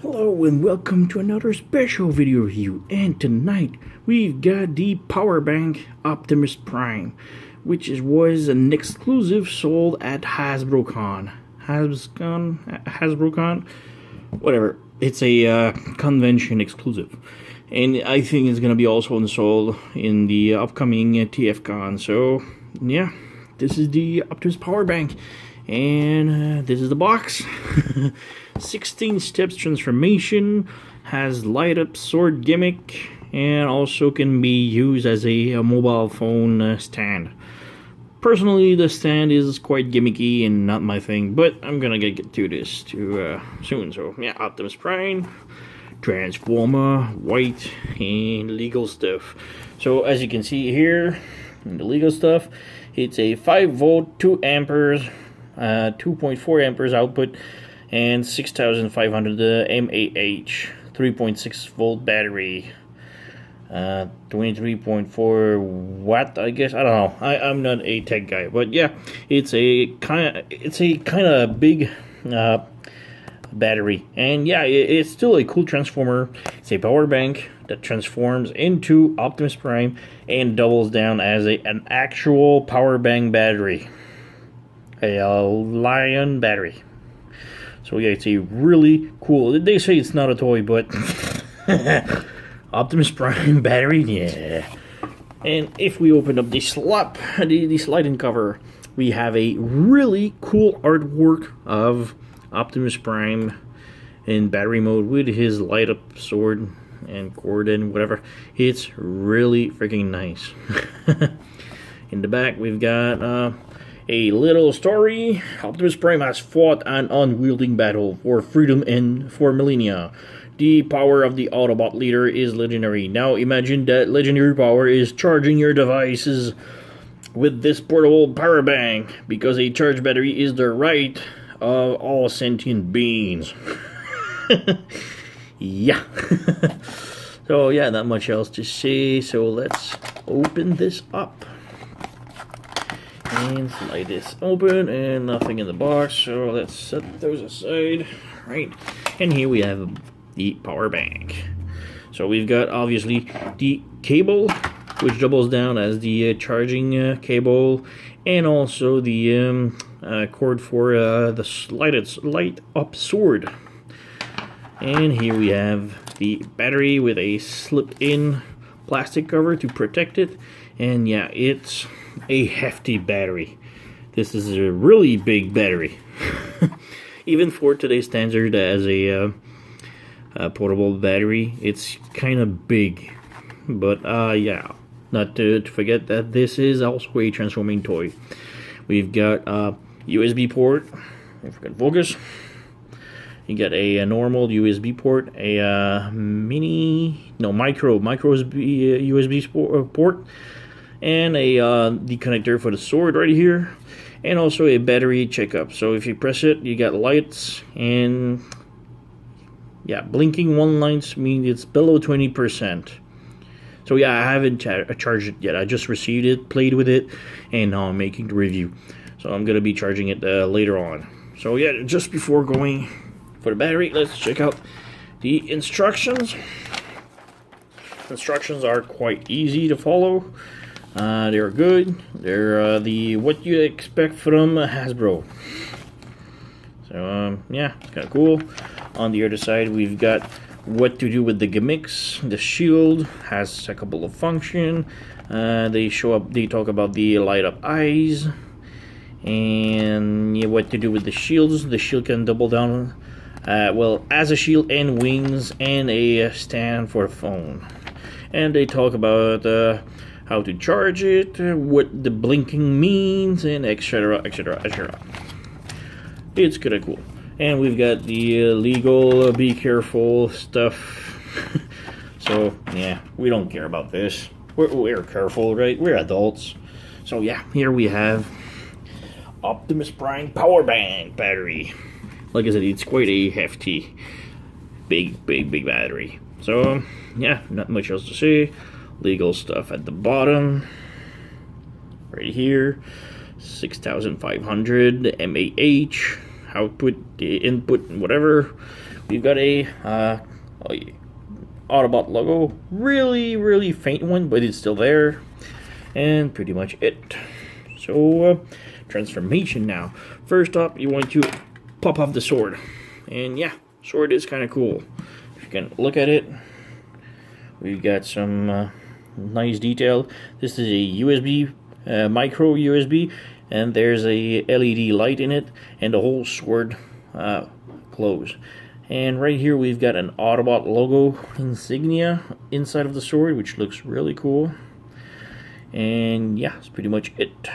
Hello and welcome to another special video review, and tonight we've got the power bank Optimus Prime, which was an exclusive sold at HasbroCon, whatever. It's a convention exclusive, and I think it's gonna be also sold in the upcoming TFCon. So yeah, this is the Optimus power bank. And this is the box. 16 steps transformation, has light up sword gimmick, and also can be used as a mobile phone stand. Personally, the stand is quite gimmicky and not my thing, but I'm gonna get to this soon. So yeah, Optimus Prime, Transformer, white, and legal stuff. So as you can see here, in the legal stuff, it's a 5-volt, 2 amperes, 2.4 amperes output, and 6500 mAh 3.6 volt battery, 23.4 watt. I guess, I don't know, I'm not a tech guy, but yeah, it's a kind of big battery, and yeah, it's still a cool transformer. It's a power bank that transforms into Optimus Prime and doubles down as an actual power bank battery. A Lion battery. So yeah, it's a really cool. They say it's not a toy, but Optimus Prime battery, yeah. And if we open up the sliding cover, we have a really cool artwork of Optimus Prime in battery mode with his light up sword and cord and whatever. It's really freaking nice. In the back, we've got a little story. Optimus Prime has fought an unwieldy battle for freedom and for millennia. The power of the Autobot leader is legendary. Now imagine that legendary power is charging your devices with this portable power bank, because a charged battery is the right of all sentient beings. Yeah. So yeah, not much else to say, so let's open this up. And slide this open, and nothing in the box, so let's set those aside. Right, and here we have the power bank. So we've got obviously the cable, which doubles down as the charging cable, and also the cord for the light up sword. And here we have the battery with a slipped-in plastic cover to protect it. And yeah, it's a hefty battery. This is a really big battery. Even for today's standard as a portable battery, it's kind of big. But yeah, not to forget that this is also a transforming toy. We've got a USB port, if we can focus. You got a normal USB port, a micro USB port, and the connector for the sword right here, and also a battery checkup. So if you press it, you got lights, and yeah, blinking one lights means it's below 20%. So yeah, I haven't charged it yet. I just received it, played with it, and now I'm making the review. So I'm gonna be charging it later on. So yeah, just before going for the battery, let's check out the instructions. Instructions are quite easy to follow. They're good. They're what you expect from Hasbro. So yeah, it's kind of cool. On the other side, we've got what to do with the gimmicks. The shield has a couple of functions. They talk about the light up eyes, and yeah, what to do with the shields. The shield can double down, well, as a shield and wings, and a stand for a phone. And they talk about how to charge it, what the blinking means, and etc, etc, etc. It's kind of cool. And we've got the legal be careful stuff. So yeah, we don't care about this. We're careful, right? We're adults. So yeah, here we have Optimus Prime power bank battery. Like I said, it's quite a hefty, big battery. So yeah, not much else to say. Legal stuff at the bottom, right here. 6500 mAh, output, the input, and whatever. We've got a Autobot logo, really faint one, but it's still there, and pretty much it. So transformation now. First up, you want to pop off the sword, and yeah, sword is kind of cool. If you can look at it, we've got some nice detail. This is a USB, micro USB, and there's a LED light in it, and the whole sword glows. And right here we've got an Autobot logo insignia inside of the sword, which looks really cool. And yeah, that's pretty much it.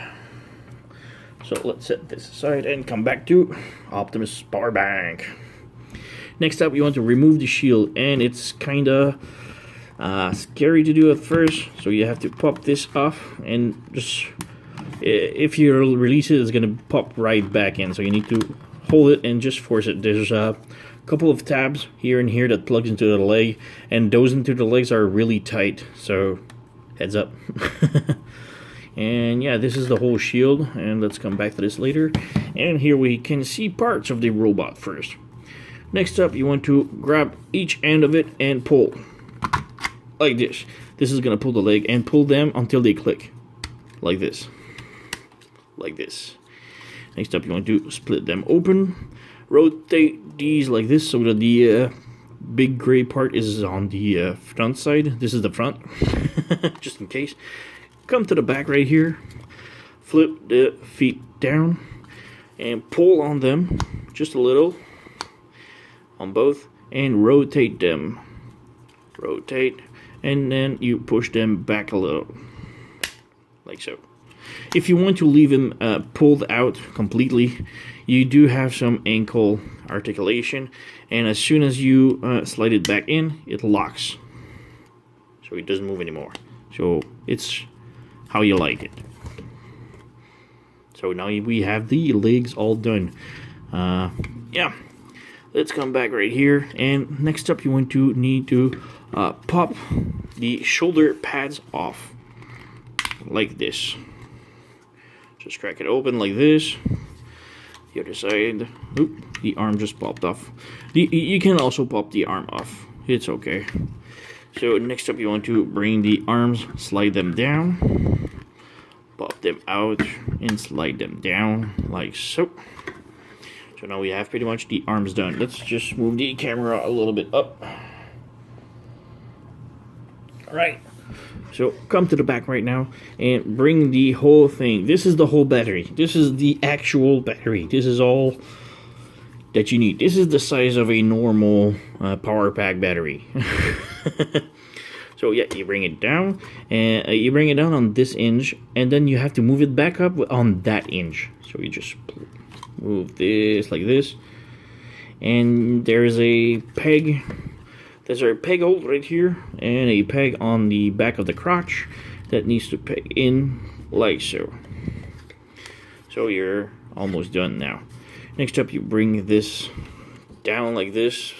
So let's set this aside and come back to Optimus power bank. Next up, you want to remove the shield, and it's kind of scary to do at first. So you have to pop this off, and just if you release it, it's gonna pop right back in. So you need to hold it and just force it. There's a couple of tabs here and here that plugs into the leg, and those into the legs are really tight. So heads up. And yeah, this is the whole shield, and let's come back to this later. And here we can see parts of the robot first. Next up, you want to grab each end of it and pull like this. This is gonna pull the leg, and pull them until they click like this, like this. Next up, you want to split them open, rotate these like this so that the big gray part is on the front side. This is the front, just in case. Come to the back right here, flip the feet down, and pull on them just a little on both, and rotate them. Rotate, and then you push them back a little, like so. If you want to leave them pulled out completely, you do have some ankle articulation, and as soon as you slide it back in, it locks, so it doesn't move anymore. So it's how you like it. So now we have the legs all done. Yeah, let's come back right here, and next up you want to need to pop the shoulder pads off like this. Just crack it open like this. The other side. Oop, the arm just popped off. You can also pop the arm off. It's okay. So next up you want to bring the arms, slide them down, pop them out, and slide them down like so. So now we have pretty much the arms done. Let's just move the camera a little bit up. Alright, so come to the back right now and bring the whole thing. This is the whole battery. This is the actual battery. This is all that you need. This is the size of a normal power pack battery. So yeah, you bring it down, and you bring it down on this hinge, and then you have to move it back up on that hinge. So you just move this like this, and there's a peg. There's a peg hole right here, and a peg on the back of the crotch that needs to peg in like so. So you're almost done now. Next up, you bring this down like this,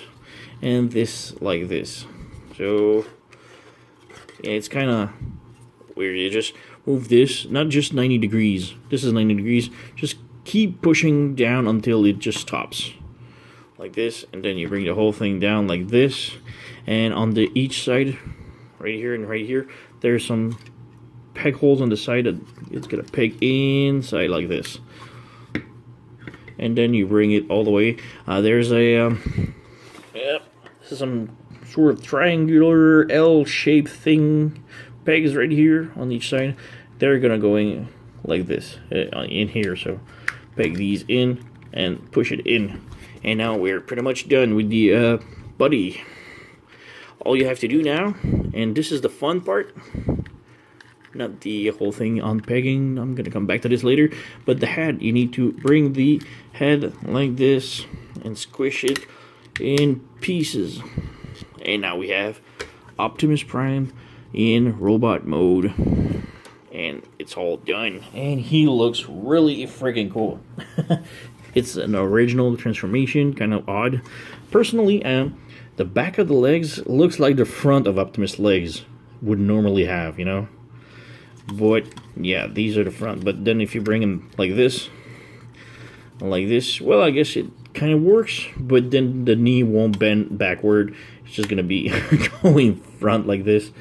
and this like this. So yeah, it's kind of weird. You just move this, not just 90 degrees. This is 90 degrees. Just keep pushing down until it just stops. Like this, and then you bring the whole thing down like this. And on the each side, right here and right here, there's some peg holes on the side that it's gonna peg inside like this. And then you bring it all the way. There's a this is some sort of triangular L-shaped thing, pegs right here on each side. They're gonna go in like this in here. So peg these in and push it in, and now we're pretty much done with the body. All you have to do now, and this is the fun part, not the whole thing on pegging, I'm gonna come back to this later, but the head, you need to bring the head like this and squish it in pieces. And now we have Optimus Prime in robot mode, and it's all done, and he looks really freaking cool. It's an original transformation, kind of odd. Personally, the back of the legs looks like the front of Optimus' legs would normally have, you know? But, yeah, these are the front. But then if you bring them like this, like this. Well, I guess it kind of works, but then the knee won't bend backward. It's just gonna be going front like this.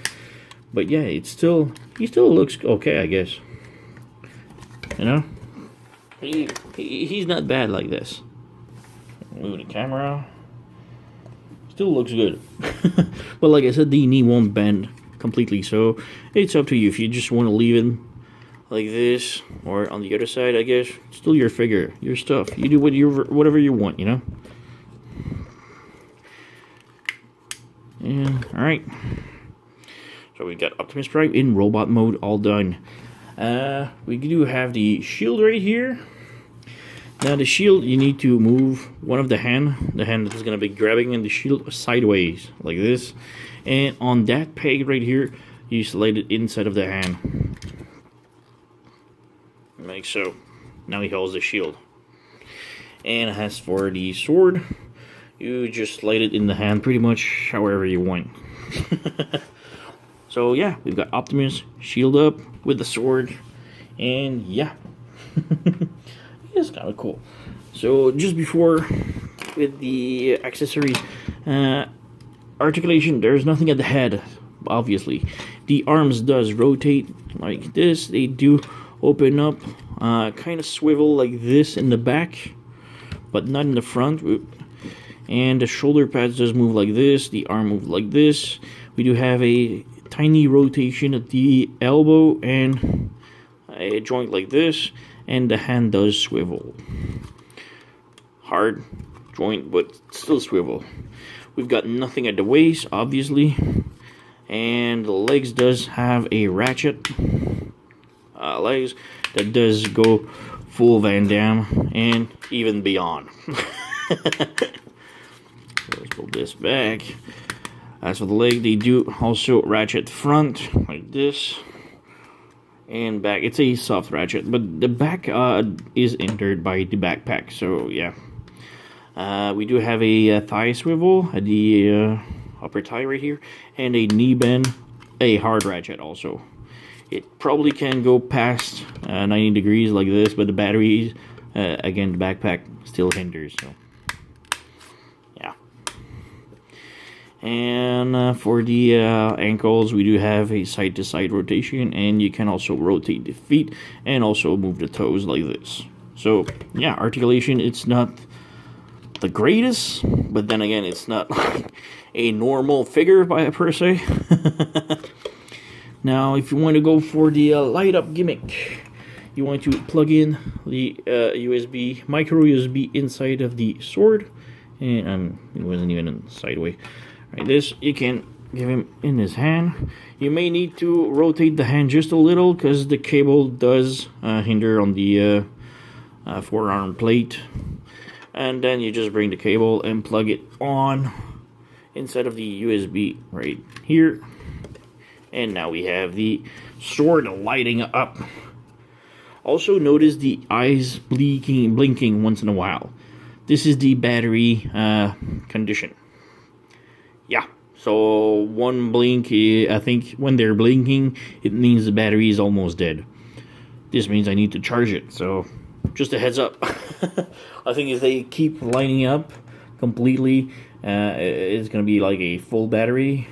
But yeah, he still looks okay, I guess. You know, he's not bad like this. Move the camera. Still looks good. But like I said, the knee won't bend completely, so it's up to you if you just want to leave it like this or on the other side. I guess still your figure, your stuff. You do whatever you want, you know. And all right, so we got Optimus Prime in robot mode, all done. We do have the shield right here. Now the shield, you need to move one of the hand that is going to be grabbing in the shield sideways like this, and on that peg right here you slide it inside of the hand like so. Now he holds the shield. And as for the sword, you just slide it in the hand pretty much however you want. So yeah, we've got Optimus shield up with the sword, and yeah. It's kind of cool. So just before with the accessories, articulation, there's nothing at the head, obviously. The arms does rotate like this. They do open up, kind of swivel like this in the back, but not in the front. And the shoulder pads does move like this. The arm moves like this. We do have a tiny rotation at the elbow and a joint like this. And the hand does swivel. Hard joint, but still swivel. We've got nothing at the waist, obviously. And the legs does have a ratchet. Legs that does go full Van Damme and even beyond. Let's pull this back. As for the leg, they do also ratchet front like this. And back, it's a soft ratchet, but the back is hindered by the backpack, so yeah. We do have a thigh swivel at the upper thigh right here, and a knee bend, a hard ratchet also. It probably can go past 90 degrees like this, but the batteries, again, the backpack still hinders, so yeah. And for the ankles, we do have a side-to-side rotation, and you can also rotate the feet and also move the toes like this. So yeah, articulation, it's not the greatest, but then again, it's not like a normal figure per se. Now, if you want to go for the light-up gimmick, you want to plug in the USB, micro USB inside of the sword, and it wasn't even in sideways. Like this, you can give him in his hand. You may need to rotate the hand just a little because the cable does hinder on the forearm plate. And then you just bring the cable and plug it on inside of the USB right here. And now we have the sword lighting up. Also notice the eyes blinking once in a while. This is the battery condition. Yeah, so one blink, I think when they're blinking, it means the battery is almost dead. This means I need to charge it, so just a heads up. I think if they keep lighting up completely, it's going to be like a full battery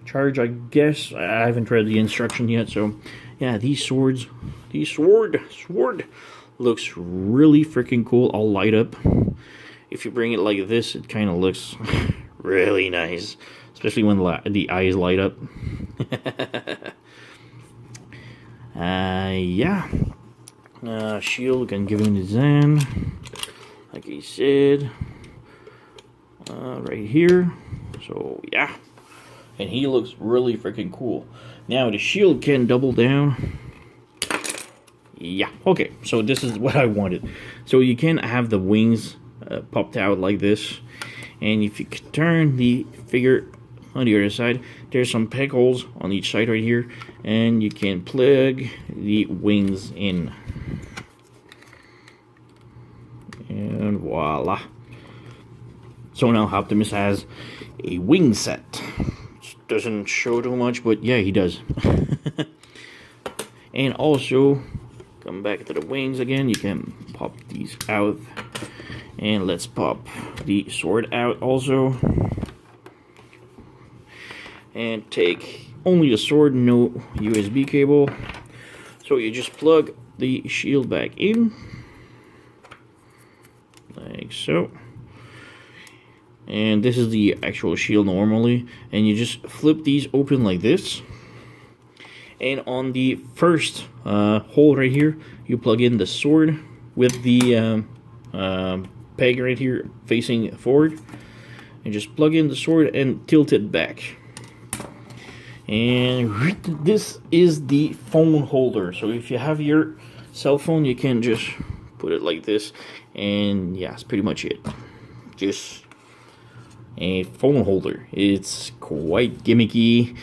charge, I guess. I haven't read the instruction yet, so yeah, the sword looks really freaking cool, all light up. If you bring it like this, it kind of looks really nice, especially when the eyes light up. Yeah. Shield can give him his hand, like he said, right here. So yeah, and he looks really freaking cool. Now the shield can double down. Yeah, okay, so this is what I wanted. So you can have the wings popped out like this, and if you turn the figure on the other side, there's some peg holes on each side right here, and you can plug the wings in. And voila. So now Optimus has a wing set. Doesn't show too much, but yeah, he does. And also, come back to the wings again, you can pop these out And let's pop the sword out also. And take only the sword, no USB cable. So you just plug the shield back in, like so. And this is the actual shield normally, and you just flip these open like this. And on the first hole right here, you plug in the sword with the peg right here facing forward, and just plug in the sword and tilt it back. And this is the phone holder. So if you have your cell phone, you can just put it like this, and yeah, that's pretty much it. Just a phone holder. It's quite gimmicky.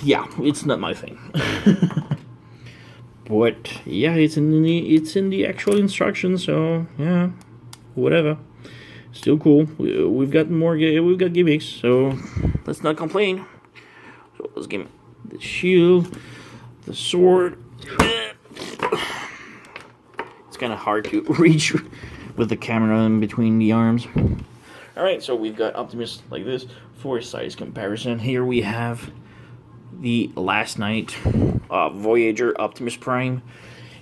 Yeah, it's not my thing. But yeah, it's in the actual instructions, so yeah, whatever. Still cool. We've got gimmicks, so let's not complain. So let's give the shield, the sword. It's kind of hard to reach with the camera in between the arms. Alright, so we've got Optimus like this for size comparison. Here we have the Last Night Voyager Optimus Prime,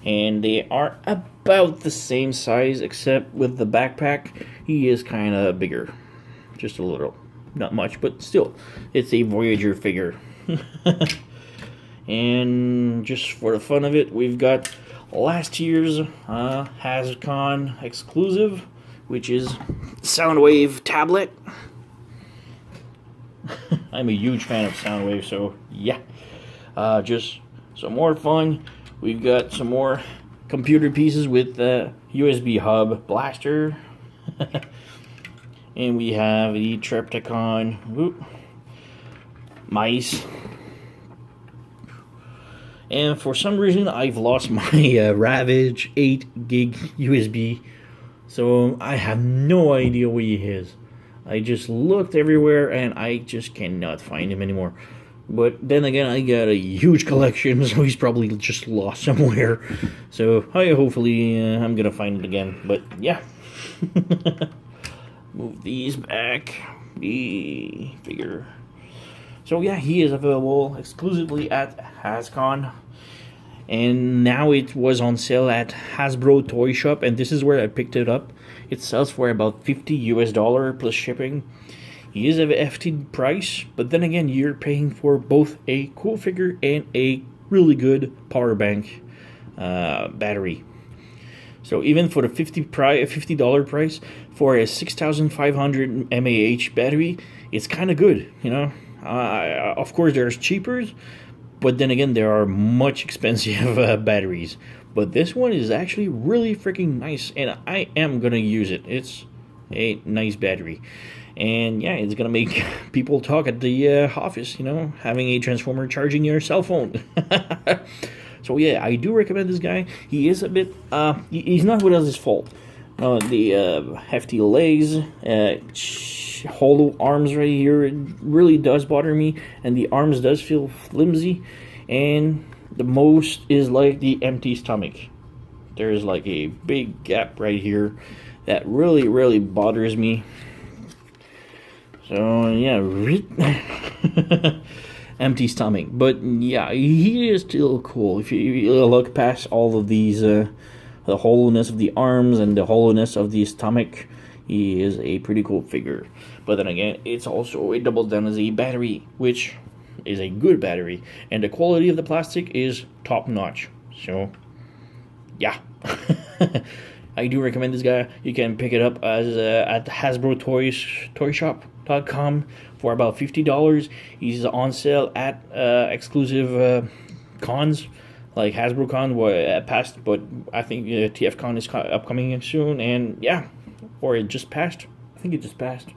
and they are about the same size, except with the backpack, he is kind of bigger. Just a little. Not much, but still, it's a Voyager figure. And just for the fun of it, we've got last year's HasCon exclusive, which is Soundwave tablet. I'm a huge fan of Soundwave, so yeah. Just some more fun. We've got some more computer pieces with the USB hub blaster. And we have the Triptychon mice. And for some reason, I've lost my Ravage 8 gig USB. So I have no idea where he is. I just looked everywhere and I just cannot find him anymore. But then again, I got a huge collection, so he's probably just lost somewhere. So hopefully I'm gonna find it again. But yeah. Move these back. The figure. So yeah, he is available exclusively at HasCon. And now it was on sale at Hasbro Toy Shop, and this is where I picked it up. It sells for about $50 US plus shipping. He is a hefty price, but then again, you're paying for both a cool figure and a really good power bank battery. So even for the $50 price for a 6,500 mAh battery, it's kind of good, you know. Of course, there's cheapers, but then again, there are much expensive batteries. But this one is actually really freaking nice, and I am gonna use it. It's a nice battery, and yeah, it's gonna make people talk at the office. You know, having a transformer charging your cell phone. So yeah, I do recommend this guy. He is a bit. He's not without his fault. The hefty legs, hollow arms right here, it really does bother me, and the arms does feel flimsy, and the most is like the empty stomach. There's like a big gap right here that really bothers me. So yeah, empty stomach. But yeah, he is still cool. If you look past all of these, the hollowness of the arms and the hollowness of the stomach, he is a pretty cool figure. But then again, it doubles down as a battery, which is a good battery, and the quality of the plastic is top notch. So yeah. I do recommend this guy. You can pick it up as at Hasbro Toyshop.com for about $50. He's on sale at exclusive cons like Hasbro Con passed, but I think TF Con is upcoming soon, and yeah, or it just passed. I think it just passed.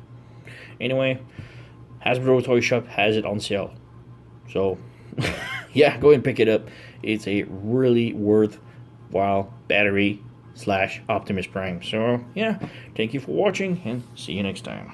Anyway, Hasbro Toy Shop has it on sale. So, yeah, go and pick it up. It's a really worthwhile battery / Optimus Prime. So, yeah, thank you for watching, and see you next time.